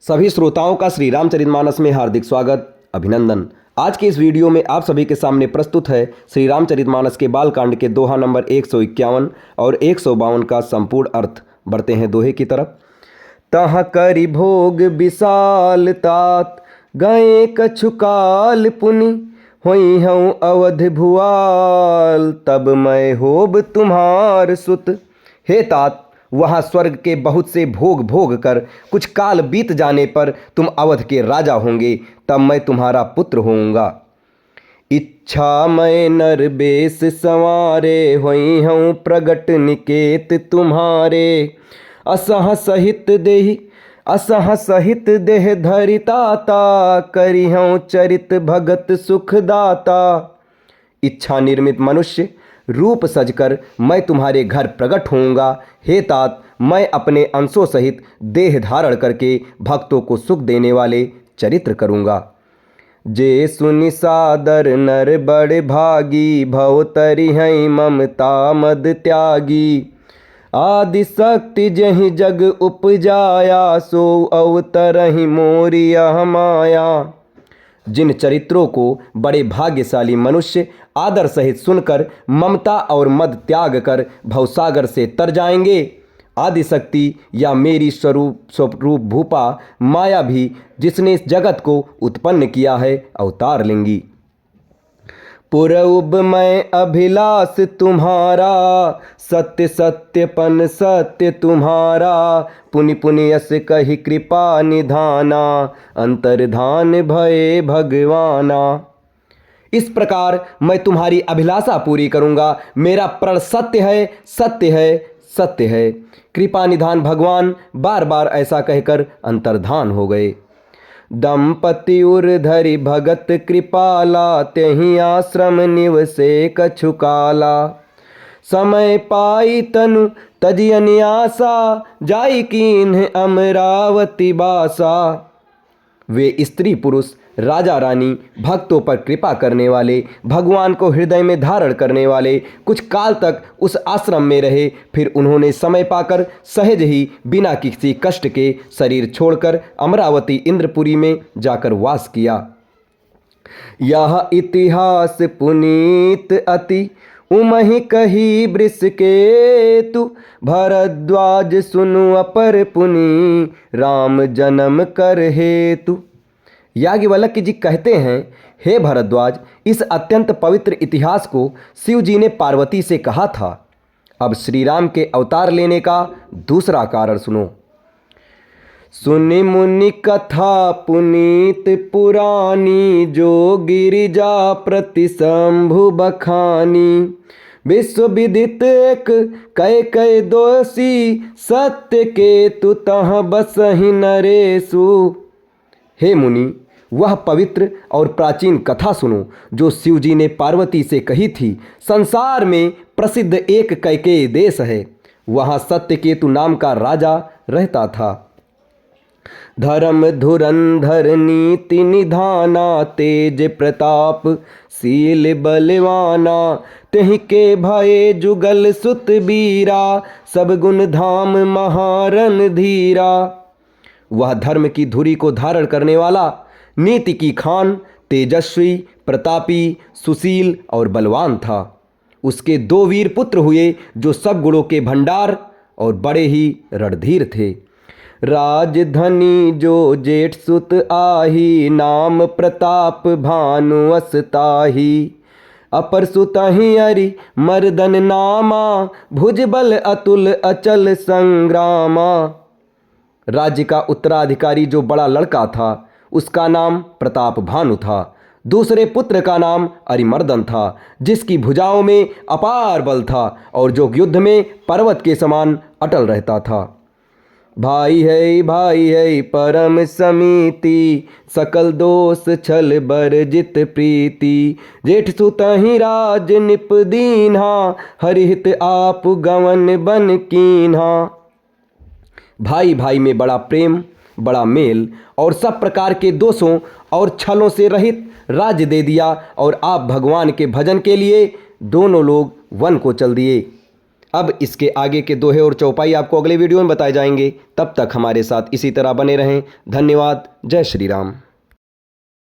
सभी श्रोताओं का श्री रामचरितमानस में हार्दिक स्वागत, अभिनंदन। आज के इस वीडियो में आप सभी के सामने प्रस्तुत है श्री रामचरितमानस के बालकांड के दोहा नंबर 151 और 152 का संपूर्ण अर्थ। बढ़ते हैं दोहे की तरफ। तह करि भोग विशाल तात, गए कछु काल पुनि, होई हूँ अवध भुआल, तब मैं होब तुम्हार सुत। हे तात, वहाँ स्वर्ग के बहुत से भोग भोग कर कुछ काल बीत जाने पर तुम अवध के राजा होंगे, तब मैं तुम्हारा पुत्र होऊंगा। इच्छा मैं नर बेस संवारे, होई हूँ प्रगट निकेत तुम्हारे। असह सहित देह धरिताता, करी हूँ चरित भगत सुखदाता। इच्छा निर्मित मनुष्य रूप सजकर मैं तुम्हारे घर प्रकट होऊंगा। हे तात, मैं अपने अंशों सहित देह धारण करके भक्तों को सुख देने वाले चरित्र करूंगा। जे सुनि सादर नर बड़ भागी, भव तरि हैं ममता मद त्यागी। आदि शक्ति जहि जग उपजाया, सो अवतरहि मोरी यह माया। जिन चरित्रों को बड़े भाग्यशाली मनुष्य आदर सहित सुनकर ममता और मद त्याग कर भवसागर से तर जाएंगे, आदिशक्ति या मेरी स्वरूप भूपा माया भी जिसने इस जगत को उत्पन्न किया है अवतार लेंगी। पुरउब मैं अभिलाष तुम्हारा, सत्य सत्यपन सत्य तुम्हारा। पुनि पुनि यस कहि कृपा निधाना, अंतर्धान भये भगवाना। इस प्रकार मैं तुम्हारी अभिलाषा पूरी करूंगा। मेरा प्रण सत्य है, सत्य है, सत्य है। कृपा निधान भगवान बार बार ऐसा कहकर अंतर्धान हो गए। दंपति उर धरि भगत कृपाला, तेहि आश्रम निवसे कछु काला। समय पाई तनु तजि अन्यासा, जाई कीन्ह अमरावती बासा। वे स्त्री पुरुष राजा रानी भक्तों पर कृपा करने वाले, भगवान को हृदय में धारण करने वाले कुछ काल तक उस आश्रम में रहे। फिर उन्होंने समय पाकर सहज ही बिना किसी कष्ट के शरीर छोड़कर अमरावती इंद्रपुरी में जाकर वास किया। यह इतिहास पुनीत अति, उमहि कही वृषकेतु। भरद्वाज सुनु अपर पुनि, राम जन्म कर हेतु। याज्ञवल्क्य जी कहते हैं, हे भरद्वाज, इस अत्यंत पवित्र इतिहास को शिव जी ने पार्वती से कहा था। अब श्री राम के अवतार लेने का दूसरा कारण सुनो। सुनि मुनि कथा पुनीत पुरानी, जो गिरिजा प्रति शंभु बखानी। विश्व विदित एक कै कै दोषी, सत्य के तु तह बसहि नरेशु। हे मुनि, वह पवित्र और प्राचीन कथा सुनो जो शिव जी ने पार्वती से कही थी। संसार में प्रसिद्ध एक कैकेयी देश है, वहाँ सत्यकेतु नाम का राजा रहता था। धर्म धुरंधर नीति निधाना, तेज प्रताप शील बलवाना। तेहि के भये जुगल सुत बीरा, सब गुण धाम महारन धीरा। वह धर्म की धुरी को धारण करने वाला, नीति की खान, तेजस्वी, प्रतापी, सुशील और बलवान था। उसके 2 वीर पुत्र हुए जो सब गुणों के भंडार और बड़े ही रणधीर थे। राजधनी जो जेठ सुत आही, नाम प्रताप भानु असताही। अपर सुतहि अरि मर्दन नामा, भुज बल अतुल अचल संग्रामा। राज्य का उत्तराधिकारी जो बड़ा लड़का था, उसका नाम प्रताप भानु था। दूसरे पुत्र का नाम अरिमर्दन था, जिसकी भुजाओं में अपार बल था और जो युद्ध में पर्वत के समान अटल रहता था। भाई है परम समीति, सकल दोष छल बरजित प्रीति। जेठ सुतहि राज निप दीन्हा, हरिहित आप गवन बन कीन्हा। भाई भाई में बड़ा प्रेम, बड़ा मेल और सब प्रकार के दोषों और छलों से रहित राज्य दे दिया और आप भगवान के भजन के लिए दोनों लोग वन को चल दिए। अब इसके आगे के दोहे और चौपाई आपको अगले वीडियो में बताए जाएंगे। तब तक हमारे साथ इसी तरह बने रहें। धन्यवाद। जय श्री राम।